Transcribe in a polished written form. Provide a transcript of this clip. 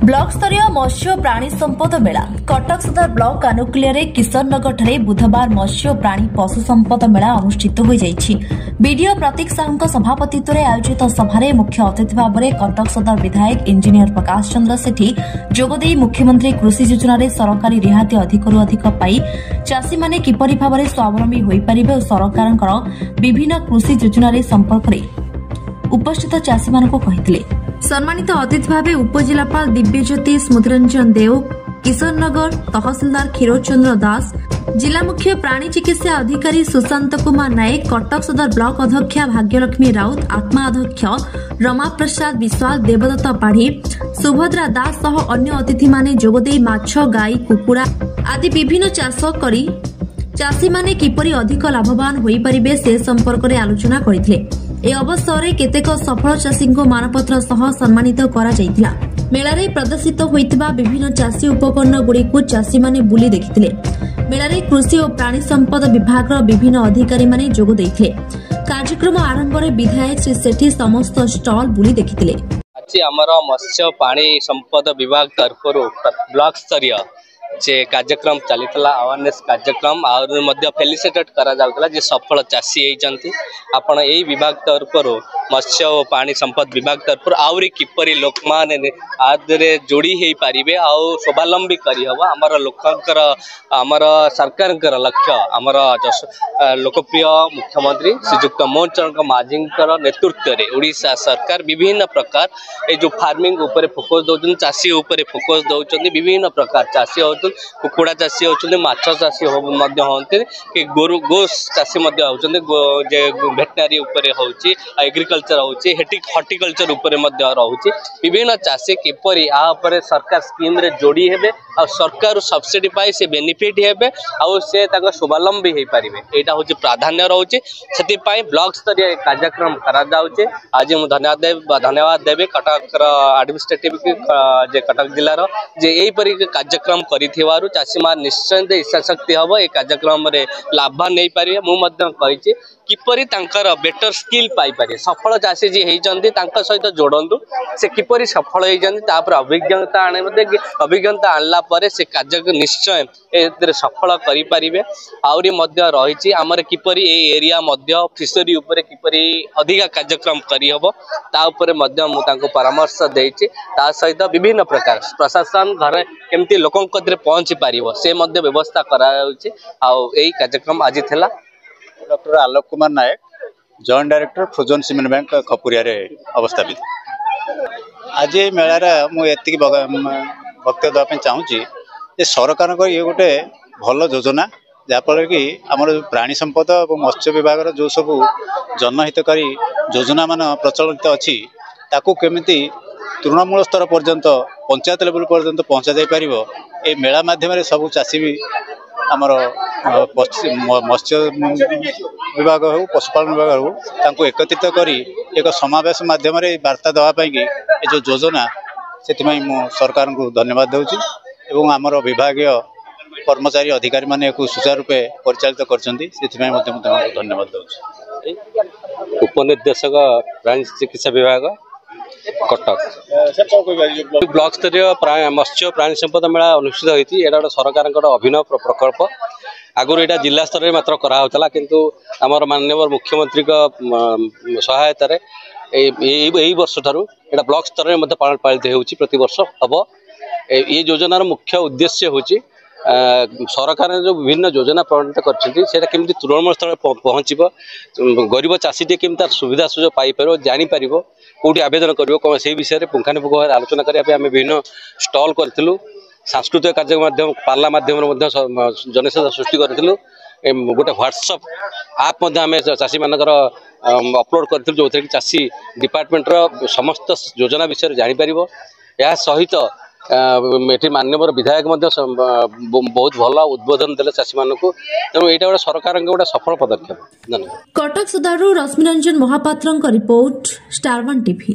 Block स्तरीय मत्स्य प्राणी संपद मेला कटक सदर ब्लॉक आनुकूल्य किशोरनगर बुधवार मत्स्य प्राणी पशु संपद मेला अनुष्ठित हो जाइछि। बीडीओ प्रतीक साहू सभापतित्व में आयोजित सभारे मुख्य अतिथि भाव में कटक सदर विधायक इंजीनियर प्रकाश चंद्र सेठी जोगदे मुख्यमंत्री कृषि योजना सरकारी रिहाती अधिकरू अधिक पाई चाषी माने किपरि भाव में स्वावलंबी होई परिबे और सरकारक विभिन्न कृषि योजना संपर्क में उपस्थित चाषी मानक कहिथिले। सम्मानित अतिथि भाव उपजिलापाल दिव्यज्योति स्मृतिरंजन देव, किशोरनगर तहसिलदार क्षीरोचंद्र दास, जिला मुख्य प्राणी चिकित्सा अधिकारी सुशांत कुमार नायक, कटक सदर ब्लॉक अध्यक्षा भाग्यलक्ष्मी राउत, आत्मा अध्यक्ष रमा प्रसाद विश्वाल, देवदत्त पाढ़ी, सुभद्रा दास सह अन्य अतिथि माने जोगदे माछ, गाई, कुकुड़ा आदि विभिन्न चाष करी चाषी माने किपरि अधिक लाभवान होई परिबे से संपर्क में आलोचना करथिले। ए अवसर में केतेक सफल चाषी को मानपत्र सह सम्मानित करा जायतिला। मेलारे प्रदर्शित होइतिबा विभिन्न चाषी उपकरण गुड़ी को चाषी माने बुली देखिथिले। मेलारे कृषि और प्राणी संपद विभाग विभिन्न अधिकारी माने जोग दैथिले। कार्यक्रम आरंभ में विधायक श्री सेठी समस्त स्टॉल बुली देखिथिले। आज आमर मत्स्य पाणी संपद विभाग तरफ ब्लॉक स्तरीय जे कार्यक्रम चलीला अवेयरनेस कार्यक्रम और फेलिसिटेट करा जाउतला जे सफल चाषी होती आपण यही विभाग तरफ मत्स्य और पानी संपद विभाग तरफ आउरी किपरि लोक माने आदरे जोड़ी हो पारे आउ स्वावलंबी करहब आमर लोकंकर आमर सरकार लक्ष्य आमर लोकप्रिय मुख्यमंत्री श्रीजुक्त मोहन चरण माझी नेतृत्व में ओडिशा सरकार विभिन्न प्रकार ये जो फार्मिंग उपर फोकस दौरान चाषी उपर फोकस दौरान विभिन्न प्रकार चाषी हो कुकुड़ा चाषी होती माछ चाषी होती कि गोरु गो चाषी होती भेटनारी एग्रीकल्चर होती हॉर्टिकल्चर उपर रोचे विभिन्न चाषी किपरि आपर सरकार स्कीम रे जोड़ी हेबे और सरकार सब्सिडी पाई से बेनिफिट हेबे और से स्वावलंबी हो पारे यहाँ हूँ प्राधान्य रोचे से ब्लॉक स्तरीय कार्यक्रम करा जाउचे। आज मुझे धन्यवाद देवी कटक एडमिनिस्ट्रेटिव कटक जिलार जे यहीपरि कार्यक्रम कर चाषी मान निश्चय इच्छाशक्ति हम ये कार्यक्रम में लाभवान नहीं पारे। मुझे किपरि बेटर स्किल पाइपर सफल चाषी जी होती सहित जोड़ू से किपरि सफल होती अभिज्ञता आने अभिज्ञता आणला से कार्य निश्चय सफल करें आहरी रही आमर किपरि एरिया फिशरी उपर किपरि अधिका कार्यक्रम करहब तापर परामर्श देती सहित विभिन्न प्रकार प्रशासन घर केमती लोकों पहुंची पार से व्यवस्था करा कार्यक्रम आज थिला। Doctor Alok Kumar Nayak joint director frozen cement bank Khapuria अवस्थापित। आज मेलार मुझे वक्तव्य देवाई चाहूँगी सरकार ये गोटे भल योजना जहाँफल कि आमर प्राणी संपद और मत्स्य विभाग जो सब जनहितकारी योजना मान प्रचलित अच्छी ताकू केमिति तृणमूल स्तर पर्यंत पंचायत लेवल पर्यंत पहुँचा जा पार ये मेला माध्यम सब चाषी भी आमर मत्स्य विभाग हो पशुपालन विभाग हो एकत्रित करी एक समावेश माध्यम वार्ता देवाई कि ये जो योजना से सरकार को धन्यवाद दूची एवं आमर विभागीय कर्मचारी अधिकारी माने सुचारू रूपे परिचालित कर धन्यवाद दूची। उपनिर्देशक प्राणी चिकित्सा विभाग कटक ब्लॉक स्तरीय मत्स्य प्राणी संपद मेला अनुष्ठित होती गोटे सरकार अभिनव प्रकल्प आगुरी यहाँ जिला स्तर में मात्र कराला किंतु आमर माननीय मुख्यमंत्री सहायतार यही वर्ष ठारू यहाँ ब्लॉक स्तर में पालित होती प्रति वर्ष हम ये योजनार मुख्य उद्देश्य होची सरकार जो विभिन्न योजना प्रणीत कर तृणमूल स्तर पहुँच गरीब चाषी टे केमती सुविधा सुजोग पाइपर जापर कौटी आवेदन कर से विषय में पुंखानुपुंख आलोचना करने विभिन्न स्टल करूँ सांस्कृतिक कार्यक्रम पार्ला माध्यम जनसंख्या सृष्टि करूँ गोटे व्हाट्सअप आप चाषी मानकर अपलोड करूँ जो कि चाषी डिपार्टमेंटर समस्त योजना विषय जापर यह सहित ये माननीय विधायक बहुत भल उद्बोधन देले चाषी मान तेणु यहाँ गोटे सरकार गोटे सफल पदक्षेप। Cuttack Sadar Rashmiranjan Mahapatra report star 1 TV.